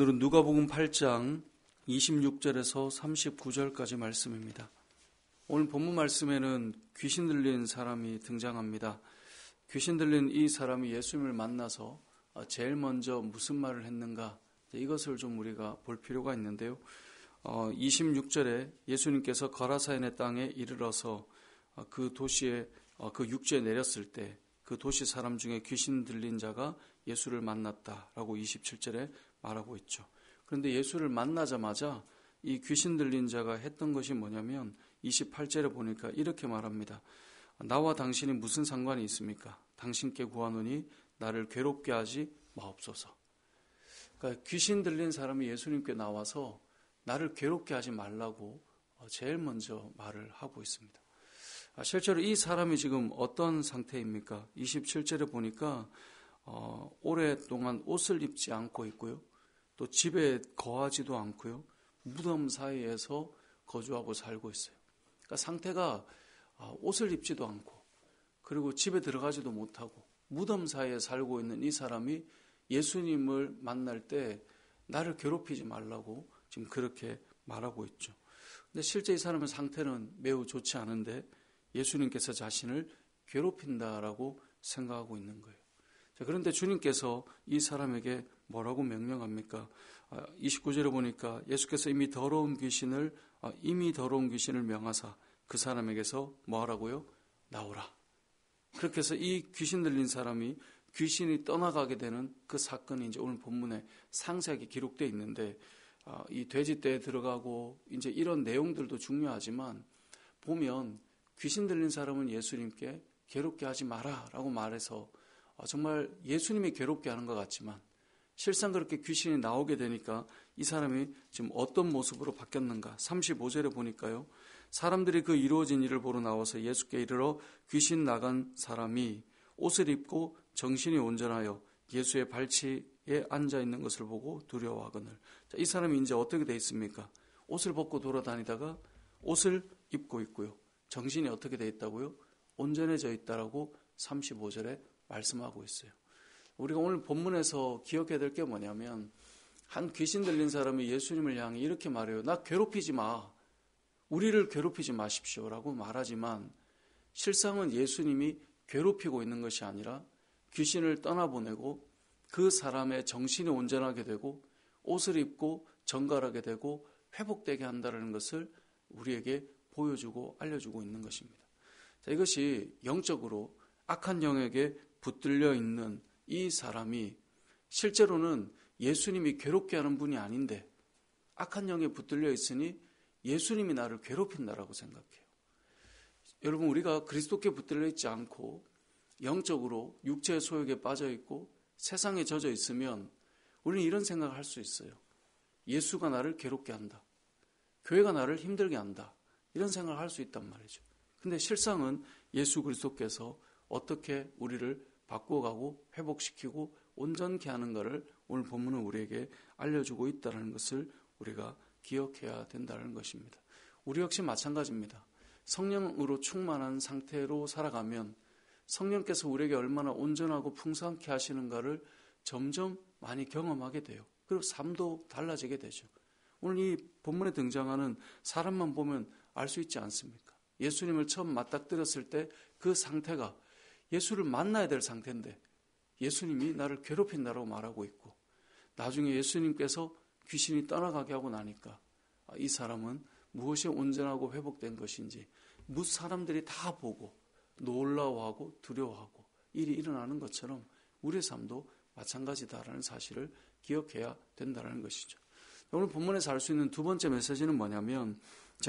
오늘은 누가복음 8장 26절에서 39절까지 말씀입니다. 오늘 본문 말씀에는 귀신 들린 사람이 등장합니다. 귀신 들린 이 사람이 예수님을 만나서 제일 먼저 무슨 말을 했는가, 이것을 좀 우리가 볼 필요가 있는데요. 26절에 예수님께서 거라사인의 땅에 이르러서 그 도시에 그 육지에 내렸을 때 그 도시 사람 중에 귀신 들린 자가 예수를 만났다라고 27절에 말하고 있죠. 그런데 예수를 만나자마자 이 귀신 들린 자가 했던 것이 뭐냐면 28절에 보니까 이렇게 말합니다. 나와 당신이 무슨 상관이 있습니까? 당신께 구하노니 나를 괴롭게 하지 마옵소서. 그러니까 귀신 들린 사람이 예수님께 나와서 나를 괴롭게 하지 말라고 제일 먼저 말을 하고 있습니다. 실제로 이 사람이 지금 어떤 상태입니까? 27절에 보니까 오랫동안 옷을 입지 않고 있고요. 또 집에 거하지도 않고요. 무덤 사이에서 거주하고 살고 있어요. 그러니까 상태가 옷을 입지도 않고 그리고 집에 들어가지도 못하고 무덤 사이에 살고 있는 이 사람이 예수님을 만날 때 나를 괴롭히지 말라고 지금 그렇게 말하고 있죠. 근데 실제 이 사람의 상태는 매우 좋지 않은데 예수님께서 자신을 괴롭힌다라고 생각하고 있는 거예요. 자, 그런데 주님께서 이 사람에게 뭐라고 명령합니까? 29절에 보니까 예수께서 이미 더러운 귀신을 명하사 그 사람에게서 뭐 하라고요? 나오라. 그렇게 해서 이 귀신 들린 사람이 귀신이 떠나가게 되는 그 사건이 이제 오늘 본문에 상세하게 기록되어 있는데, 이 돼지떼에 들어가고 이제 이런 내용들도 중요하지만 보면 귀신 들린 사람은 예수님께 괴롭게 하지 마라 라고 말해서 정말 예수님이 괴롭게 하는 것 같지만 실상 그렇게 귀신이 나오게 되니까 이 사람이 지금 어떤 모습으로 바뀌었는가. 35절에 보니까요, 사람들이 그 이루어진 일을 보러 나와서 예수께 이르러 귀신 나간 사람이 옷을 입고 정신이 온전하여 예수의 발치에 앉아있는 것을 보고 두려워하거늘. 자, 이 사람이 이제 어떻게 돼 있습니까? 옷을 벗고 돌아다니다가 옷을 입고 있고요. 정신이 어떻게 돼 있다고요? 온전해져 있다라고 35절에 말씀하고 있어요. 우리가 오늘 본문에서 기억해야 될 게 뭐냐면, 한 귀신 들린 사람이 예수님을 향해 이렇게 말해요. 나 괴롭히지 마. 우리를 괴롭히지 마십시오 라고 말하지만 실상은 예수님이 괴롭히고 있는 것이 아니라 귀신을 떠나보내고 그 사람의 정신이 온전하게 되고 옷을 입고 정갈하게 되고 회복되게 한다는 것을 우리에게 보여주고 알려주고 있는 것입니다. 자, 이것이 영적으로 악한 영에게 붙들려 있는 이 사람이 실제로는 예수님이 괴롭게 하는 분이 아닌데 악한 영에 붙들려 있으니 예수님이 나를 괴롭힌다라고 생각해요. 여러분, 우리가 그리스도께 붙들려 있지 않고 영적으로 육체의 소욕에 빠져 있고 세상에 젖어 있으면 우리는 이런 생각을 할 수 있어요. 예수가 나를 괴롭게 한다. 교회가 나를 힘들게 한다. 이런 생각을 할 수 있단 말이죠. 근데 실상은 예수 그리스도께서 어떻게 우리를 바꿔가고 회복시키고 온전케 하는가를 오늘 본문은 우리에게 알려주고 있다는 것을 우리가 기억해야 된다는 것입니다. 우리 역시 마찬가지입니다. 성령으로 충만한 상태로 살아가면 성령께서 우리에게 얼마나 온전하고 풍성케 하시는가를 점점 많이 경험하게 돼요. 그리고 삶도 달라지게 되죠. 오늘 이 본문에 등장하는 사람만 보면 알 수 있지 않습니까? 예수님을 처음 맞닥뜨렸을 때 그 상태가 예수를 만나야 될 상태인데 예수님이 나를 괴롭힌다고 말하고 있고, 나중에 예수님께서 귀신이 떠나가게 하고 나니까 이 사람은 무엇이 온전하고 회복된 것인지 사람들이 다 보고 놀라워하고 두려워하고 일이 일어나는 것처럼 우리의 삶도 마찬가지다라는 사실을 기억해야 된다는 것이죠. 오늘 본문에서 알 수 있는 두 번째 메시지는 뭐냐면,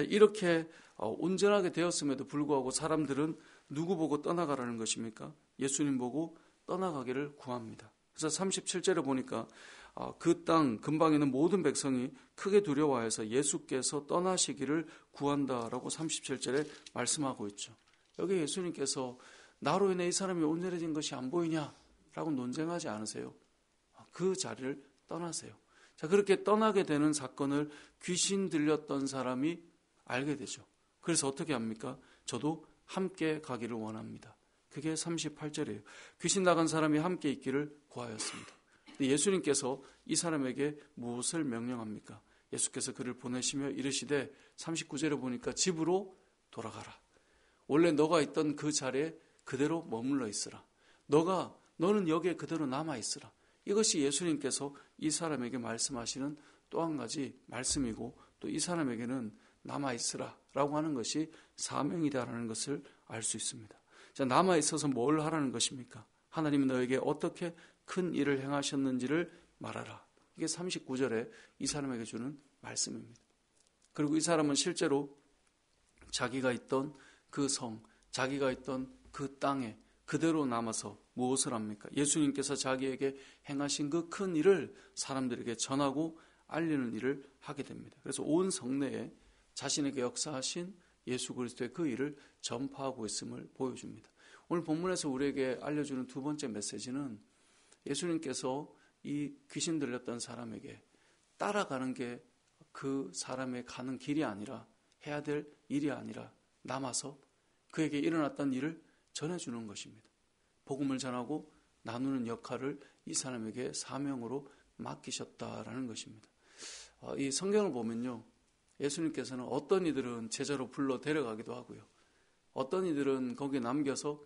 이렇게 온전하게 되었음에도 불구하고 사람들은 누구 보고 떠나가라는 것입니까? 예수님 보고 떠나가기를 구합니다. 그래서 37절에 보니까 그 땅 근방에 있는 모든 백성이 크게 두려워해서 예수께서 떠나시기를 구한다라고 37절에 말씀하고 있죠. 여기 예수님께서 나로 인해 이 사람이 온전해진 것이 안 보이냐라고 논쟁하지 않으세요. 그 자리를 떠나세요. 자, 그렇게 떠나게 되는 사건을 귀신 들렸던 사람이 알게 되죠. 그래서 어떻게 합니까? 저도 함께 가기를 원합니다. 그게 38절이에요. 귀신 나간 사람이 함께 있기를 구하였습니다. 예수님께서 이 사람에게 무엇을 명령합니까? 예수께서 그를 보내시며 이르시되 39절에 보니까 집으로 돌아가라. 원래 너가 있던 그 자리에 그대로 머물러 있으라. 너는 여기에 그대로 남아 있으라. 이것이 예수님께서 이 사람에게 말씀하시는 또 한 가지 말씀이고, 또 이 사람에게는 남아 있으라 라고 하는 것이 사명이다라는 것을 알 수 있습니다. 자, 남아 있어서 뭘 하라는 것입니까? 하나님이 너에게 어떻게 큰 일을 행하셨는지를 말하라. 이게 39절에 이 사람에게 주는 말씀입니다. 그리고 이 사람은 실제로 자기가 있던 그 성, 자기가 있던 그 땅에 그대로 남아서 무엇을 합니까? 예수님께서 자기에게 행하신 그 큰 일을 사람들에게 전하고 알리는 일을 하게 됩니다. 그래서 온 성내에 자신에게 역사하신 예수 그리스도의 그 일을 전파하고 있음을 보여줍니다. 오늘 본문에서 우리에게 알려주는 두 번째 메시지는 예수님께서 이 귀신 들렸던 사람에게 따라가는 게 그 사람의 가는 길이 아니라, 해야 될 일이 아니라 남아서 그에게 일어났던 일을 전해주는 것입니다. 복음을 전하고 나누는 역할을 이 사람에게 사명으로 맡기셨다라는 것입니다. 이 성경을 보면요, 예수님께서는 어떤 이들은 제자로 불러 데려가기도 하고요, 어떤 이들은 거기에 남겨서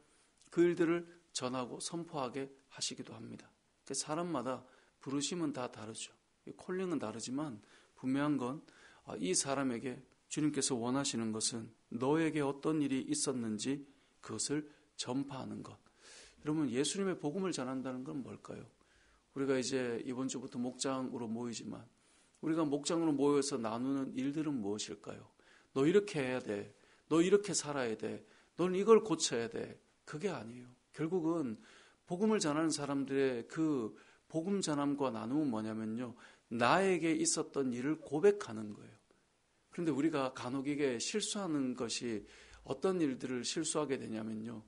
그 일들을 전하고 선포하게 하시기도 합니다. 사람마다 부르심은 다 다르죠. 콜링은 다르지만 분명한 건 이 사람에게 주님께서 원하시는 것은 너에게 어떤 일이 있었는지 그것을 전파하는 것. 여러분, 예수님의 복음을 전한다는 건 뭘까요? 우리가 이제 이번 주부터 목장으로 모이지만 우리가 목장으로 모여서 나누는 일들은 무엇일까요? 너 이렇게 해야 돼. 너 이렇게 살아야 돼. 너는 이걸 고쳐야 돼. 그게 아니에요. 결국은 복음을 전하는 사람들의 그 복음 전함과 나눔은 뭐냐면요, 나에게 있었던 일을 고백하는 거예요. 그런데 우리가 간혹 이게 실수하는 것이, 어떤 일들을 실수하게 되냐면요,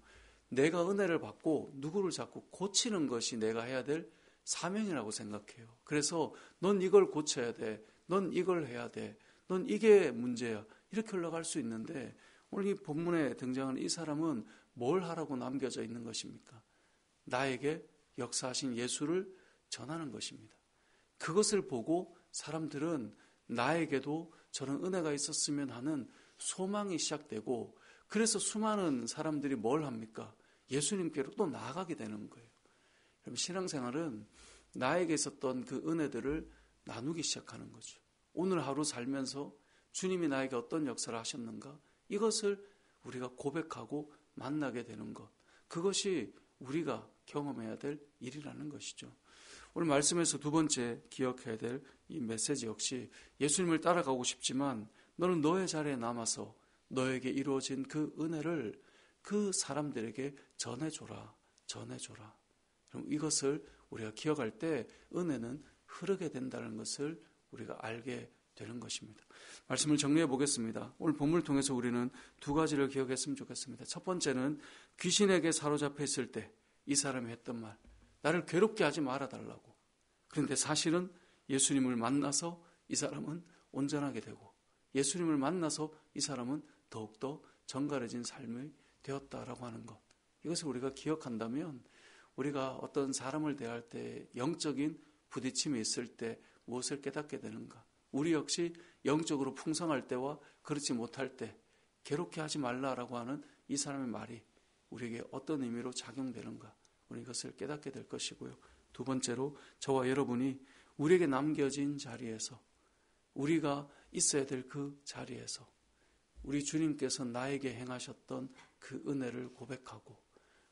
내가 은혜를 받고 누구를 자꾸 고치는 것이 내가 해야 될 사명이라고 생각해요. 그래서 넌 이걸 고쳐야 돼. 넌 이걸 해야 돼. 넌 이게 문제야. 이렇게 흘러갈 수 있는데, 오늘 이 본문에 등장하는 이 사람은 뭘 하라고 남겨져 있는 것입니까? 나에게 역사하신 예수를 전하는 것입니다. 그것을 보고 사람들은 나에게도 저런 은혜가 있었으면 하는 소망이 시작되고, 그래서 수많은 사람들이 뭘 합니까? 예수님께로 또 나아가게 되는 거예요. 그럼 신앙생활은 나에게 있었던 그 은혜들을 나누기 시작하는 거죠. 오늘 하루 살면서 주님이 나에게 어떤 역사를 하셨는가, 이것을 우리가 고백하고 만나게 되는 것, 그것이 우리가 경험해야 될 일이라는 것이죠. 오늘 말씀에서 두 번째 기억해야 될 이 메시지 역시, 예수님을 따라가고 싶지만 너는 너의 자리에 남아서 너에게 이루어진 그 은혜를 그 사람들에게 전해줘라. 그럼 이것을 우리가 기억할 때 은혜는 흐르게 된다는 것을 우리가 알게 되는 것입니다. 말씀을 정리해 보겠습니다. 오늘 본문을 통해서 우리는 두 가지를 기억했으면 좋겠습니다. 첫 번째는 귀신에게 사로잡혀 있을 때 이 사람이 했던 말, 나를 괴롭게 하지 말아달라고. 그런데 사실은 예수님을 만나서 이 사람은 온전하게 되고, 예수님을 만나서 이 사람은 더욱더 정갈해진 삶이 되었다라고 하는 것, 이것을 우리가 기억한다면 우리가 어떤 사람을 대할 때 영적인 부딪힘이 있을 때 무엇을 깨닫게 되는가, 우리 역시 영적으로 풍성할 때와 그렇지 못할 때 괴롭게 하지 말라라고 하는 이 사람의 말이 우리에게 어떤 의미로 작용되는가, 우리 이것을 깨닫게 될 것이고요. 두 번째로, 저와 여러분이 우리에게 남겨진 자리에서, 우리가 있어야 될 그 자리에서 우리 주님께서 나에게 행하셨던 그 은혜를 고백하고,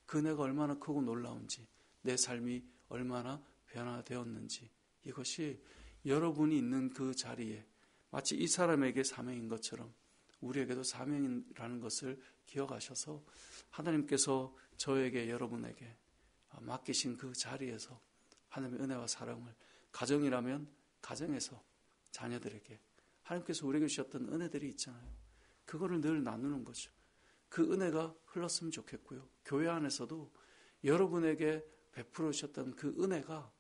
그 은혜가 얼마나 크고 놀라운지, 내 삶이 얼마나 변화되었는지, 이것이 여러분이 있는 그 자리에 마치 이 사람에게 사명인 것처럼 우리에게도 사명이라는 것을 기억하셔서 하나님께서 저에게, 여러분에게 맡기신 그 자리에서 하나님의 은혜와 사랑을, 가정이라면 가정에서 자녀들에게 하나님께서 우리에게 주셨던 은혜들이 있잖아요. 그거를 늘 나누는 거죠. 그 은혜가 흘렀으면 좋겠고요. 교회 안에서도 여러분에게 베풀어 주셨던 그 은혜가,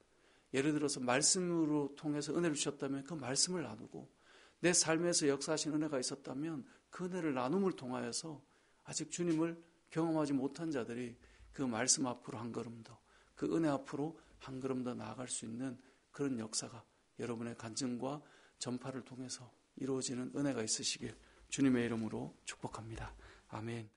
예를 들어서 말씀으로 통해서 은혜를 주셨다면 그 말씀을 나누고, 내 삶에서 역사하신 은혜가 있었다면 그 은혜를 나눔을 통하여서 아직 주님을 경험하지 못한 자들이 그 말씀 앞으로 한 걸음 더, 그 은혜 앞으로 한 걸음 더 나아갈 수 있는 그런 역사가 여러분의 간증과 전파를 통해서 이루어지는 은혜가 있으시길 주님의 이름으로 축복합니다. 아멘.